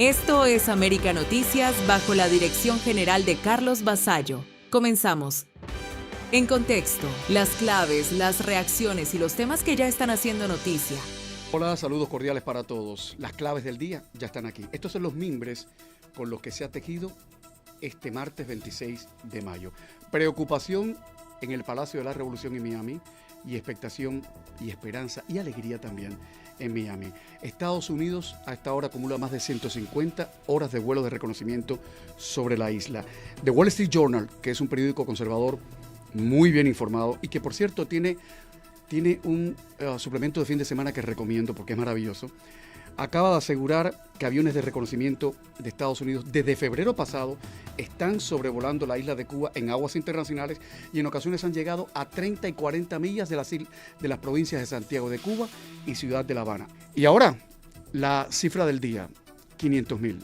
Esto es América Noticias bajo la dirección general de Carlos Vasallo. Comenzamos. En contexto, las claves, las reacciones y los temas que ya están haciendo noticia. Hola, saludos cordiales para todos. Las claves del día ya están aquí. Estos son los mimbres con los que se ha tejido este martes 26 de mayo. Preocupación en el Palacio de la Revolución en Miami y expectación y esperanza y alegría también en Miami. Estados Unidos a esta hora acumula más de 150 horas de vuelo de reconocimiento sobre la isla. The Wall Street Journal, que es un periódico conservador muy bien informado y que por cierto tiene un suplemento de fin de semana que recomiendo porque es maravilloso, acaba de asegurar que aviones de reconocimiento de Estados Unidos desde febrero pasado están sobrevolando la isla de Cuba en aguas internacionales y en ocasiones han llegado a 30 y 40 millas de las provincias de Santiago de Cuba y Ciudad de La Habana. Y ahora, la cifra del día, 500,000.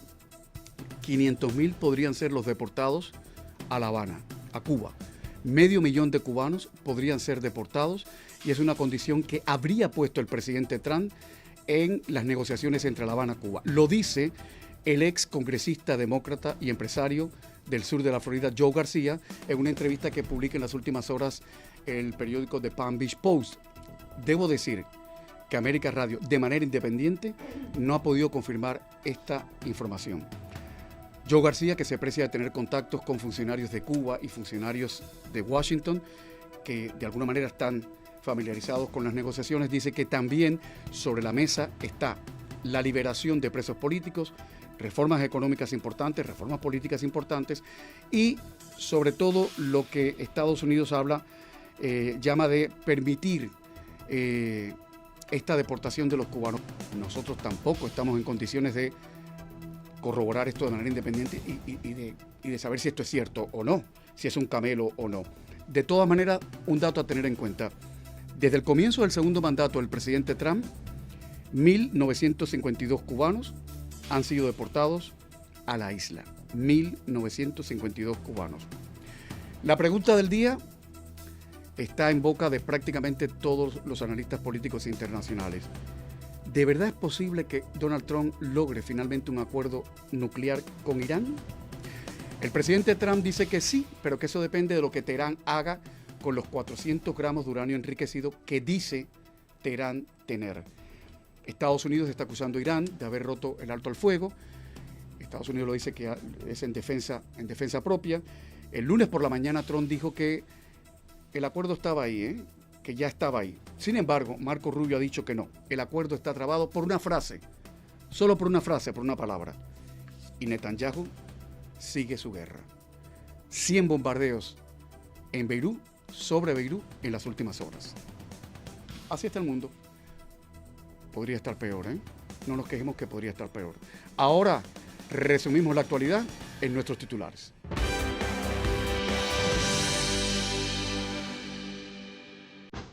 500,000 podrían ser los deportados a La Habana, a Cuba. 500,000 de cubanos podrían ser deportados y es una condición que habría puesto el presidente Trump en las negociaciones entre La Habana y Cuba. Lo dice el ex congresista demócrata y empresario del sur de la Florida, Joe García, en una entrevista que publica en las últimas horas el periódico The Palm Beach Post. Debo decir que América Radio, de manera independiente, no ha podido confirmar esta información. Joe García, que se aprecia de tener contactos con funcionarios de Cuba y funcionarios de Washington, que de alguna manera están familiarizados con las negociaciones, dice que también sobre la mesa está la liberación de presos políticos, reformas económicas importantes, reformas políticas importantes y sobre todo lo que Estados Unidos llama de permitir esta deportación de los cubanos. Nosotros tampoco estamos en condiciones de corroborar esto de manera independiente y de saber si esto es cierto o no, si es un camelo o no. De todas maneras, un dato a tener en cuenta. Desde el comienzo del segundo mandato del presidente Trump, 1.952 cubanos han sido deportados a la isla. 1.952 cubanos. La pregunta del día está en boca de prácticamente todos los analistas políticos internacionales. ¿De verdad es posible que Donald Trump logre finalmente un acuerdo nuclear con Irán? El presidente Trump dice que sí, pero que eso depende de lo que Teherán haga con los 400 gramos de uranio enriquecido que dice Teherán tener. Estados Unidos está acusando a Irán de haber roto el alto al fuego. Estados Unidos lo dice que es en defensa propia. El lunes por la mañana Trump dijo que el acuerdo estaba ahí, que ya estaba ahí. Sin embargo, Marco Rubio ha dicho que no. El acuerdo está trabado por una frase, solo por una frase, por una palabra. Y Netanyahu sigue su guerra. 100 bombardeos en Beirut, sobre Beirut, en las últimas horas. Así está el mundo. Podría estar peor, ¿eh? No nos quejemos que podría estar peor. Ahora resumimos la actualidad en nuestros titulares.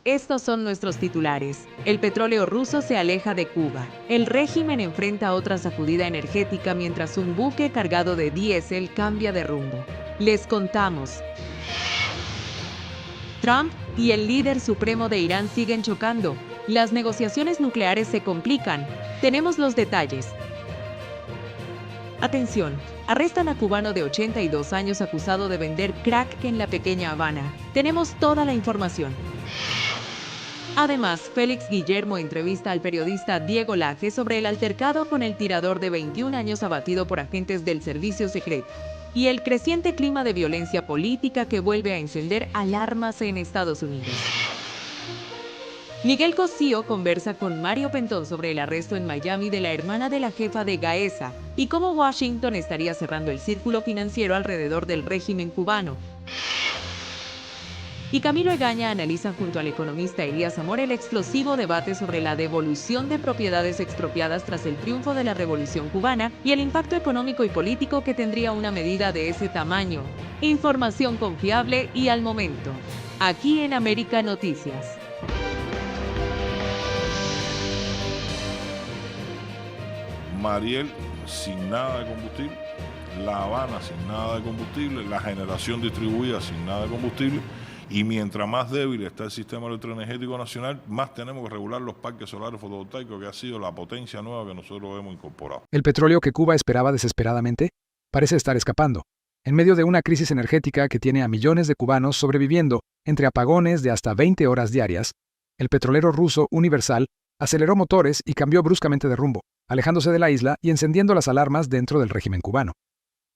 Estos son nuestros titulares. El petróleo ruso se aleja de Cuba. El régimen enfrenta otra sacudida energética mientras un buque cargado de diésel cambia de rumbo. Les contamos. Trump y el líder supremo de Irán siguen chocando. Las negociaciones nucleares se complican. Tenemos los detalles. Atención. Arrestan a cubano de 82 años acusado de vender crack en la pequeña Habana. Tenemos toda la información. Además, Félix Guillermo entrevista al periodista Diego Laje sobre el altercado con el tirador de 21 años abatido por agentes del servicio secreto y el creciente clima de violencia política que vuelve a encender alarmas en Estados Unidos. Miguel Cosío conversa con Mario Pentón sobre el arresto en Miami de la hermana de la jefa de Gaesa y cómo Washington estaría cerrando el círculo financiero alrededor del régimen cubano. Y Camilo Egaña analiza junto al economista Elías Amor el explosivo debate sobre la devolución de propiedades expropiadas tras el triunfo de la Revolución Cubana y el impacto económico y político que tendría una medida de ese tamaño. Información confiable y al momento. Aquí en América Noticias. Mariel sin nada de combustible, La Habana sin nada de combustible, la generación distribuida sin nada de combustible Y mientras más débil está el sistema electroenergético nacional, más tenemos que regular los parques solares fotovoltaicos, que ha sido la potencia nueva que nosotros hemos incorporado. El petróleo que Cuba esperaba desesperadamente parece estar escapando, en medio de una crisis energética que tiene a millones de cubanos sobreviviendo entre apagones de hasta 20 horas diarias. El petrolero ruso Universal aceleró motores y cambió bruscamente de rumbo, alejándose de la isla y encendiendo las alarmas dentro del régimen cubano.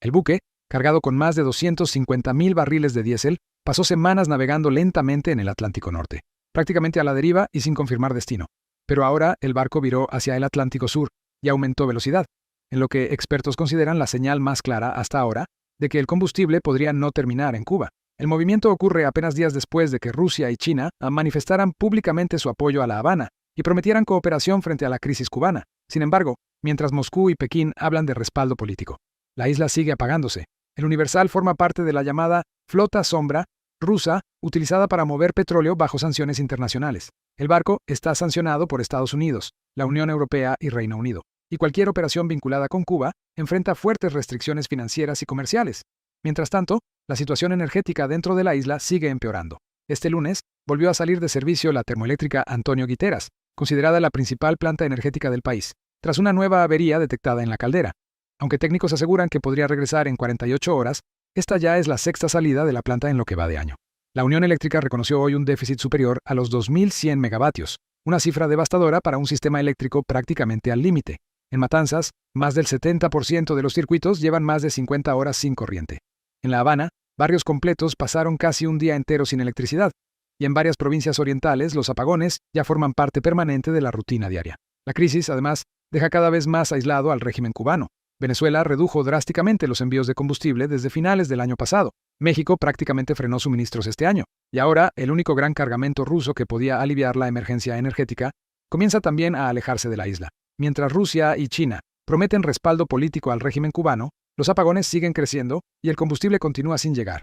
El buque, cargado con más de 250,000 barriles de diésel, pasó semanas navegando lentamente en el Atlántico Norte, prácticamente a la deriva y sin confirmar destino. Pero ahora el barco viró hacia el Atlántico Sur y aumentó velocidad, en lo que expertos consideran la señal más clara hasta ahora de que el combustible podría no terminar en Cuba. El movimiento ocurre apenas días después de que Rusia y China manifestaran públicamente su apoyo a La Habana y prometieran cooperación frente a la crisis cubana. Sin embargo, mientras Moscú y Pekín hablan de respaldo político, la isla sigue apagándose. El Universal forma parte de la llamada flota sombra rusa utilizada para mover petróleo bajo sanciones internacionales. El barco está sancionado por Estados Unidos, la Unión Europea y Reino Unido, y cualquier operación vinculada con Cuba enfrenta fuertes restricciones financieras y comerciales. Mientras tanto, la situación energética dentro de la isla sigue empeorando. Este lunes volvió a salir de servicio la termoeléctrica Antonio Guiteras, considerada la principal planta energética del país, tras una nueva avería detectada en la caldera. Aunque técnicos aseguran que podría regresar en 48 horas, esta ya es la sexta salida de la planta en lo que va de año. La Unión Eléctrica reconoció hoy un déficit superior a los 2.100 megavatios, una cifra devastadora para un sistema eléctrico prácticamente al límite. En Matanzas, más del 70% de los circuitos llevan más de 50 horas sin corriente. En La Habana, barrios completos pasaron casi un día entero sin electricidad, y en varias provincias orientales los apagones ya forman parte permanente de la rutina diaria. La crisis, además, deja cada vez más aislado al régimen cubano. Venezuela redujo drásticamente los envíos de combustible desde finales del año pasado. México prácticamente frenó suministros este año, y ahora el único gran cargamento ruso que podía aliviar la emergencia energética comienza también a alejarse de la isla. Mientras Rusia y China prometen respaldo político al régimen cubano, los apagones siguen creciendo y el combustible continúa sin llegar.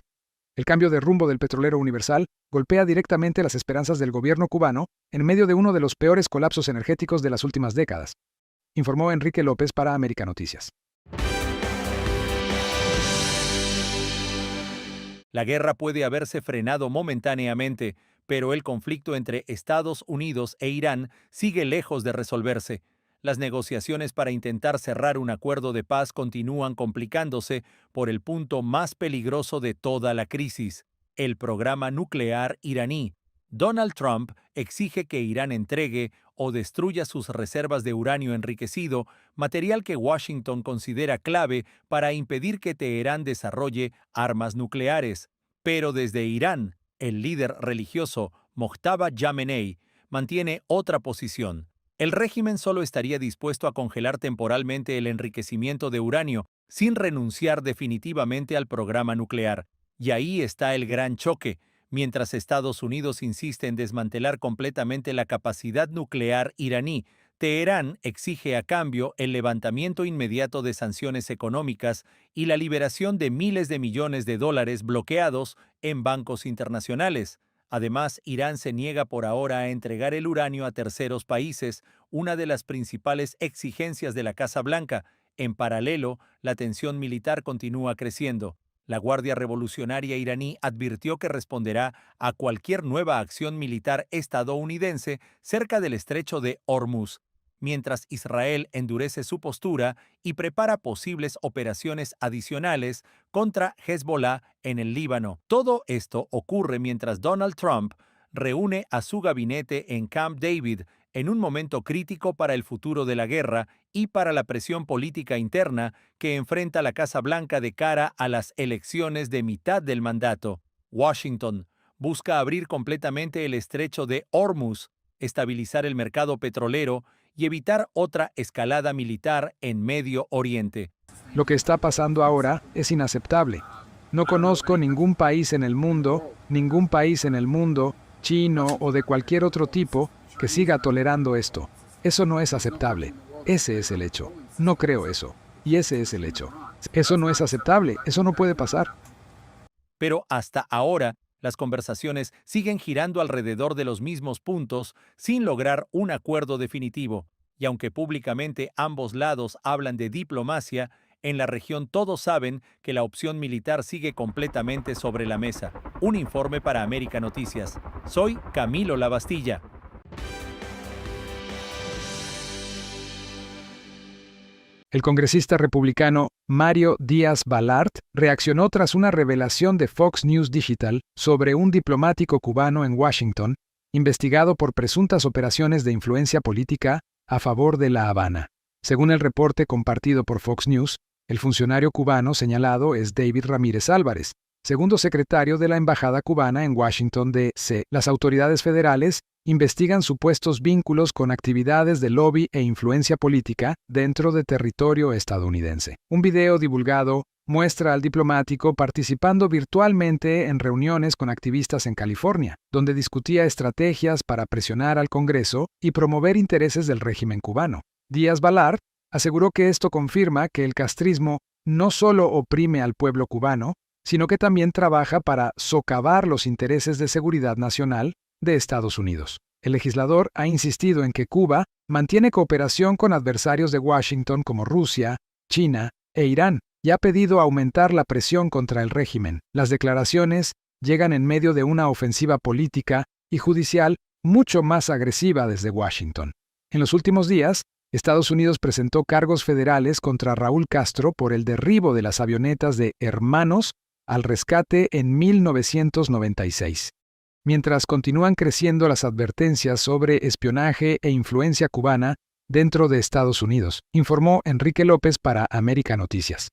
El cambio de rumbo del petrolero Universal golpea directamente las esperanzas del gobierno cubano en medio de uno de los peores colapsos energéticos de las últimas décadas, informó Enrique López para América Noticias. La guerra puede haberse frenado momentáneamente, pero el conflicto entre Estados Unidos e Irán sigue lejos de resolverse. Las negociaciones para intentar cerrar un acuerdo de paz continúan complicándose por el punto más peligroso de toda la crisis, el programa nuclear iraní. Donald Trump exige que Irán entregue o destruya sus reservas de uranio enriquecido, material que Washington considera clave para impedir que Teherán desarrolle armas nucleares. Pero desde Irán, el líder religioso Mojtaba Khamenei mantiene otra posición. El régimen solo estaría dispuesto a congelar temporalmente el enriquecimiento de uranio, sin renunciar definitivamente al programa nuclear. Y ahí está el gran choque. Mientras Estados Unidos insiste en desmantelar completamente la capacidad nuclear iraní, Teherán exige a cambio el levantamiento inmediato de sanciones económicas y la liberación de miles de millones de dólares bloqueados en bancos internacionales. Además, Irán se niega por ahora a entregar el uranio a terceros países, una de las principales exigencias de la Casa Blanca. En paralelo, la tensión militar continúa creciendo. La Guardia Revolucionaria iraní advirtió que responderá a cualquier nueva acción militar estadounidense cerca del estrecho de Hormuz, mientras Israel endurece su postura y prepara posibles operaciones adicionales contra Hezbollah en el Líbano. Todo esto ocurre mientras Donald Trump reúne a su gabinete en Camp David en un momento crítico para el futuro de la guerra y para la presión política interna que enfrenta la Casa Blanca de cara a las elecciones de mitad del mandato. Washington busca abrir completamente el estrecho de Hormuz, estabilizar el mercado petrolero y evitar otra escalada militar en Medio Oriente. Lo que está pasando ahora es inaceptable. No conozco ningún país en el mundo, chino o de cualquier otro tipo, que siga tolerando esto. Eso no es aceptable. Ese es el hecho. No creo eso. Y ese es el hecho. Eso no es aceptable. Eso no puede pasar. Pero hasta ahora, las conversaciones siguen girando alrededor de los mismos puntos sin lograr un acuerdo definitivo. Y aunque públicamente ambos lados hablan de diplomacia, En la región todos saben que la opción militar sigue completamente sobre la mesa. Un informe para América Noticias. Soy Camilo Lavastilla. El congresista republicano Mario Díaz-Balart reaccionó tras una revelación de Fox News Digital sobre un diplomático cubano en Washington, investigado por presuntas operaciones de influencia política a favor de La Habana. Según el reporte compartido por Fox News, el funcionario cubano señalado es David Ramírez Álvarez, segundo secretario de la Embajada cubana en Washington, D.C. Las autoridades federales investigan supuestos vínculos con actividades de lobby e influencia política dentro de territorio estadounidense. Un video divulgado muestra al diplomático participando virtualmente en reuniones con activistas en California, donde discutía estrategias para presionar al Congreso y promover intereses del régimen cubano. Díaz-Balart aseguró que esto confirma que el castrismo no solo oprime al pueblo cubano, sino que también trabaja para socavar los intereses de seguridad nacional de Estados Unidos. El legislador ha insistido en que Cuba mantiene cooperación con adversarios de Washington como Rusia, China e Irán, y ha pedido aumentar la presión contra el régimen. Las declaraciones llegan en medio de una ofensiva política y judicial mucho más agresiva desde Washington. En los últimos días, Estados Unidos presentó cargos federales contra Raúl Castro por el derribo de las avionetas de Hermanos al Rescate en 1996. Mientras continúan creciendo las advertencias sobre espionaje e influencia cubana dentro de Estados Unidos, informó Enrique López para América Noticias.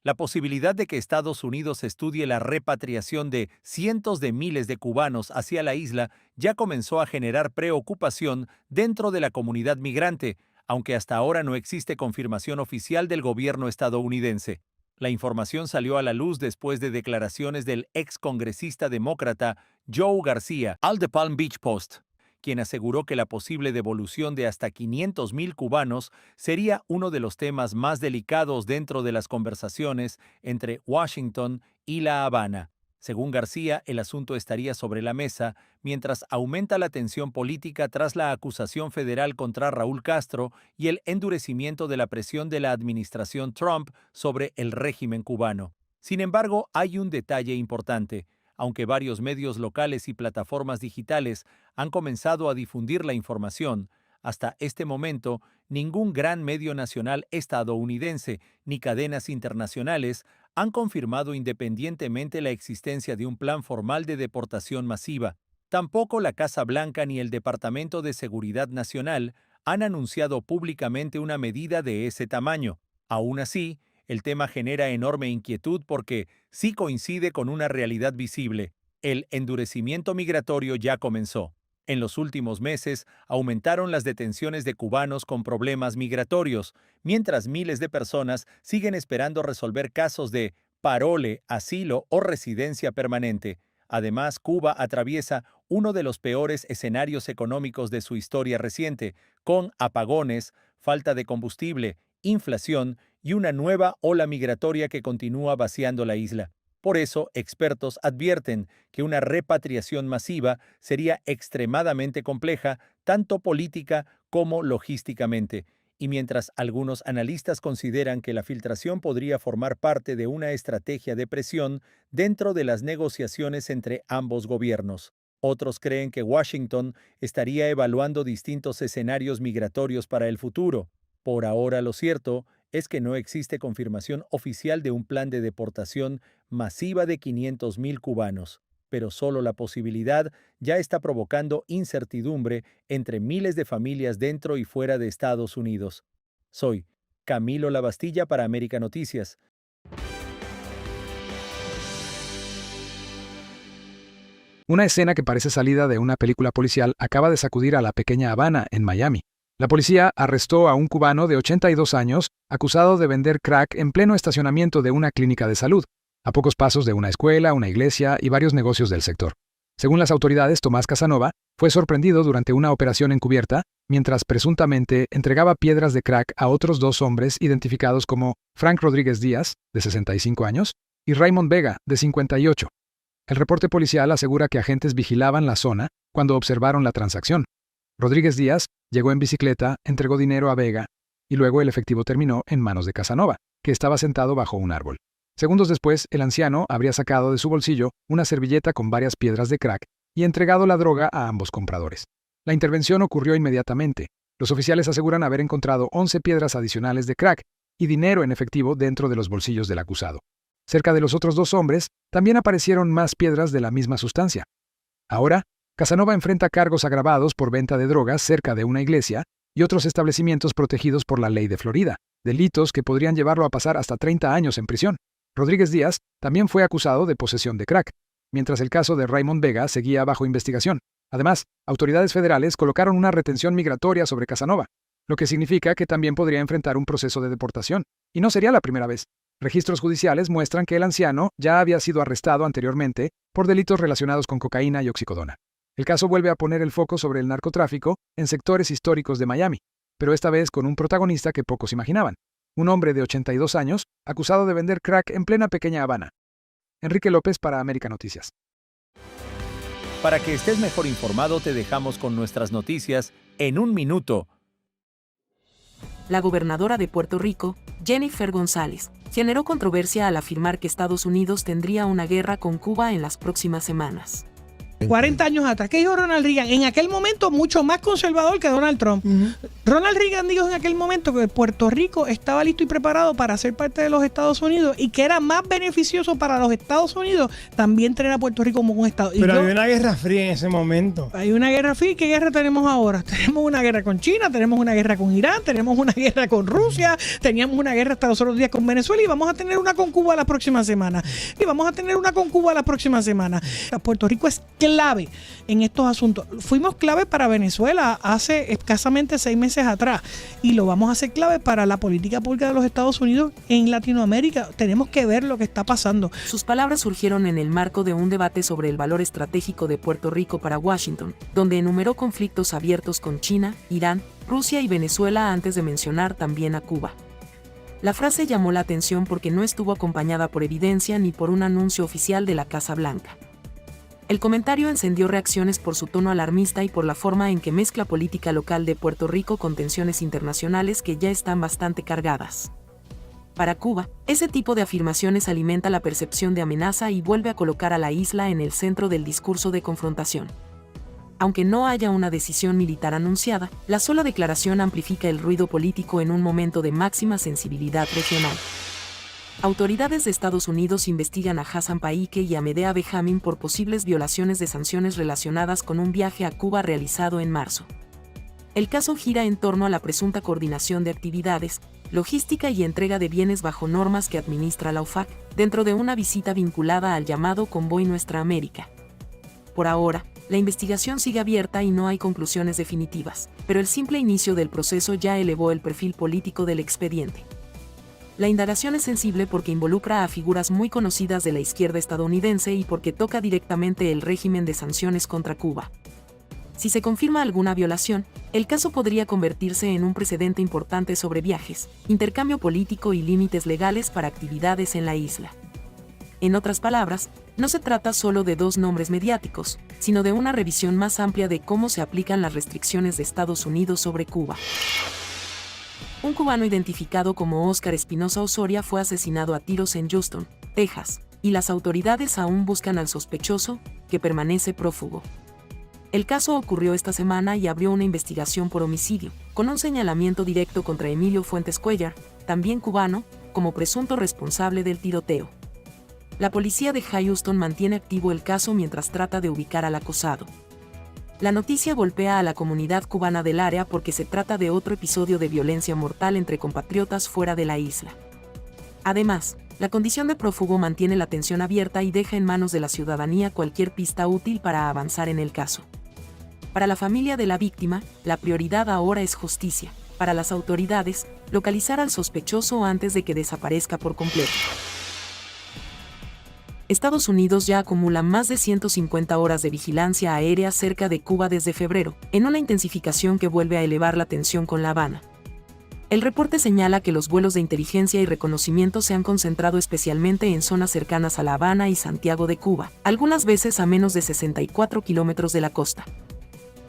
La posibilidad de que Estados Unidos estudie la repatriación de cientos de miles de cubanos hacia la isla ya comenzó a generar preocupación dentro de la comunidad migrante, aunque hasta ahora no existe confirmación oficial del gobierno estadounidense. La información salió a la luz después de declaraciones del excongresista demócrata Joe García al The Palm Beach Post, quien aseguró que la posible devolución de hasta 500,000 cubanos sería uno de los temas más delicados dentro de las conversaciones entre Washington y La Habana. Según García, el asunto estaría sobre la mesa mientras aumenta la tensión política tras la acusación federal contra Raúl Castro y el endurecimiento de la presión de la administración Trump sobre el régimen cubano. Sin embargo, hay un detalle importante. Aunque varios medios locales y plataformas digitales han comenzado a difundir la información, hasta este momento ningún gran medio nacional estadounidense ni cadenas internacionales han confirmado independientemente la existencia de un plan formal de deportación masiva. Tampoco la Casa Blanca ni el Departamento de Seguridad Nacional han anunciado públicamente una medida de ese tamaño. Aún así, el tema genera enorme inquietud porque sí coincide con una realidad visible. El endurecimiento migratorio ya comenzó. En los últimos meses aumentaron las detenciones de cubanos con problemas migratorios, mientras miles de personas siguen esperando resolver casos de parole, asilo o residencia permanente. Además, Cuba atraviesa uno de los peores escenarios económicos de su historia reciente, con apagones, falta de combustible, inflación y una nueva ola migratoria que continúa vaciando la isla. Por eso, expertos advierten que una repatriación masiva sería extremadamente compleja, tanto política como logísticamente. Y mientras algunos analistas consideran que la filtración podría formar parte de una estrategia de presión dentro de las negociaciones entre ambos gobiernos, otros creen que Washington estaría evaluando distintos escenarios migratorios para el futuro. Por ahora, lo cierto es que no existe confirmación oficial de un plan de deportación masiva de 500,000 cubanos, pero solo la posibilidad ya está provocando incertidumbre entre miles de familias dentro y fuera de Estados Unidos. Soy Camilo Lavastilla para América Noticias. Una escena que parece salida de una película policial acaba de sacudir a la pequeña Habana, en Miami. La policía arrestó a un cubano de 82 años acusado de vender crack en pleno estacionamiento de una clínica de salud, a pocos pasos de una escuela, una iglesia y varios negocios del sector. Según las autoridades, Tomás Casanova fue sorprendido durante una operación encubierta mientras presuntamente entregaba piedras de crack a otros dos hombres identificados como Frank Rodríguez Díaz, de 65 años, y Raymond Vega, de 58. El reporte policial asegura que agentes vigilaban la zona cuando observaron la transacción. Rodríguez Díaz llegó en bicicleta, entregó dinero a Vega, y luego el efectivo terminó en manos de Casanova, que estaba sentado bajo un árbol. Segundos después, el anciano habría sacado de su bolsillo una servilleta con varias piedras de crack y entregado la droga a ambos compradores. La intervención ocurrió inmediatamente. Los oficiales aseguran haber encontrado 11 piedras adicionales de crack y dinero en efectivo dentro de los bolsillos del acusado. Cerca de los otros 2 hombres, también aparecieron más piedras de la misma sustancia. Ahora, Casanova enfrenta cargos agravados por venta de drogas cerca de una iglesia y otros establecimientos protegidos por la ley de Florida, delitos que podrían llevarlo a pasar hasta 30 años en prisión. Rodríguez Díaz también fue acusado de posesión de crack, mientras el caso de Raymond Vega seguía bajo investigación. Además, autoridades federales colocaron una retención migratoria sobre Casanova, lo que significa que también podría enfrentar un proceso de deportación, y no sería la primera vez. Registros judiciales muestran que el anciano ya había sido arrestado anteriormente por delitos relacionados con cocaína y oxicodona. El caso vuelve a poner el foco sobre el narcotráfico en sectores históricos de Miami, pero esta vez con un protagonista que pocos imaginaban, un hombre de 82 años acusado de vender crack en plena Pequeña Habana. Enrique López para América Noticias. Para que estés mejor informado, te dejamos con nuestras noticias en un minuto. La gobernadora de Puerto Rico, Jennifer González, generó controversia al afirmar que Estados Unidos tendría una guerra con Cuba en las próximas semanas. 40 años atrás. ¿Qué dijo Ronald Reagan? En aquel momento mucho más conservador que Donald Trump. Ronald Reagan dijo en aquel momento que Puerto Rico estaba listo y preparado para ser parte de los Estados Unidos y que era más beneficioso para los Estados Unidos también tener a Puerto Rico como un estado. Pero había una guerra fría en ese momento. Hay una guerra fría. ¿Qué guerra tenemos ahora? Tenemos una guerra con China, tenemos una guerra con Irán, tenemos una guerra con Rusia, teníamos una guerra hasta los otros días con Venezuela y vamos a tener una con Cuba la próxima semana. Puerto Rico es clave en estos asuntos. Fuimos clave para Venezuela hace escasamente 6 meses atrás y lo vamos a hacer clave para la política pública de los Estados Unidos en Latinoamérica. Tenemos que ver lo que está pasando. Sus palabras surgieron en el marco de un debate sobre el valor estratégico de Puerto Rico para Washington, donde enumeró conflictos abiertos con China, Irán, Rusia y Venezuela antes de mencionar también a Cuba. La frase llamó la atención porque no estuvo acompañada por evidencia ni por un anuncio oficial de la Casa Blanca. El comentario encendió reacciones por su tono alarmista y por la forma en que mezcla política local de Puerto Rico con tensiones internacionales que ya están bastante cargadas. Para Cuba, ese tipo de afirmaciones alimenta la percepción de amenaza y vuelve a colocar a la isla en el centro del discurso de confrontación. Aunque no haya una decisión militar anunciada, la sola declaración amplifica el ruido político en un momento de máxima sensibilidad regional. Autoridades de Estados Unidos investigan a Hassan Paike y a Medea Benjamin por posibles violaciones de sanciones relacionadas con un viaje a Cuba realizado en marzo. El caso gira en torno a la presunta coordinación de actividades, logística y entrega de bienes bajo normas que administra la OFAC, dentro de una visita vinculada al llamado Convoy Nuestra América. Por ahora, la investigación sigue abierta y no hay conclusiones definitivas, pero el simple inicio del proceso ya elevó el perfil político del expediente. La indagación es sensible porque involucra a figuras muy conocidas de la izquierda estadounidense y porque toca directamente el régimen de sanciones contra Cuba. Si se confirma alguna violación, el caso podría convertirse en un precedente importante sobre viajes, intercambio político y límites legales para actividades en la isla. En otras palabras, no se trata solo de 2 nombres mediáticos, sino de una revisión más amplia de cómo se aplican las restricciones de Estados Unidos sobre Cuba. Un cubano identificado como Óscar Espinosa Osoria fue asesinado a tiros en Houston, Texas, y las autoridades aún buscan al sospechoso, que permanece prófugo. El caso ocurrió esta semana y abrió una investigación por homicidio, con un señalamiento directo contra Emilio Fuentes Cuellar, también cubano, como presunto responsable del tiroteo. La policía de Houston mantiene activo el caso mientras trata de ubicar al acusado. La noticia golpea a la comunidad cubana del área porque se trata de otro episodio de violencia mortal entre compatriotas fuera de la isla. Además, la condición de prófugo mantiene la atención abierta y deja en manos de la ciudadanía cualquier pista útil para avanzar en el caso. Para la familia de la víctima, la prioridad ahora es justicia. Para las autoridades, localizar al sospechoso antes de que desaparezca por completo. Estados Unidos ya acumula más de 150 horas de vigilancia aérea cerca de Cuba desde febrero, en una intensificación que vuelve a elevar la tensión con La Habana. El reporte señala que los vuelos de inteligencia y reconocimiento se han concentrado especialmente en zonas cercanas a La Habana y Santiago de Cuba, algunas veces a menos de 64 kilómetros de la costa.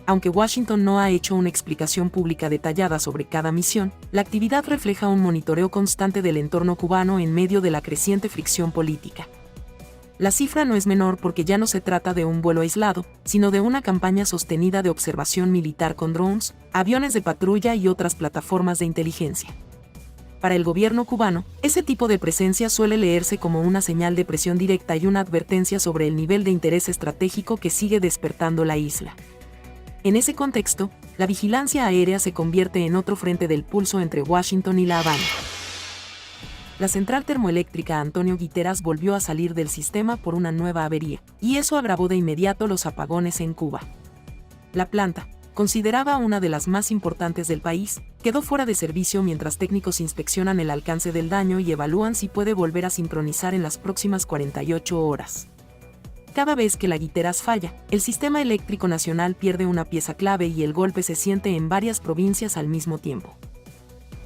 Aunque Washington no ha hecho una explicación pública detallada sobre cada misión, la actividad refleja un monitoreo constante del entorno cubano en medio de la creciente fricción política. La cifra no es menor porque ya no se trata de un vuelo aislado, sino de una campaña sostenida de observación militar con drones, aviones de patrulla y otras plataformas de inteligencia. Para el gobierno cubano, ese tipo de presencia suele leerse como una señal de presión directa y una advertencia sobre el nivel de interés estratégico que sigue despertando la isla. En ese contexto, la vigilancia aérea se convierte en otro frente del pulso entre Washington y La Habana. La central termoeléctrica Antonio Guiteras volvió a salir del sistema por una nueva avería, y eso agravó de inmediato los apagones en Cuba. La planta, considerada una de las más importantes del país, quedó fuera de servicio mientras técnicos inspeccionan el alcance del daño y evalúan si puede volver a sincronizar en las próximas 48 horas. Cada vez que la Guiteras falla, el sistema eléctrico nacional pierde una pieza clave y el golpe se siente en varias provincias al mismo tiempo.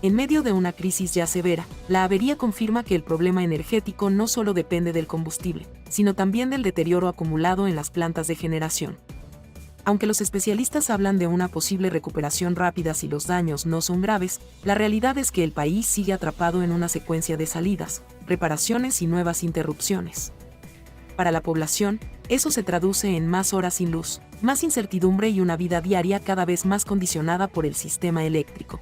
En medio de una crisis ya severa, la avería confirma que el problema energético no solo depende del combustible, sino también del deterioro acumulado en las plantas de generación. Aunque los especialistas hablan de una posible recuperación rápida si los daños no son graves, la realidad es que el país sigue atrapado en una secuencia de salidas, reparaciones y nuevas interrupciones. Para la población, eso se traduce en más horas sin luz, más incertidumbre y una vida diaria cada vez más condicionada por el sistema eléctrico.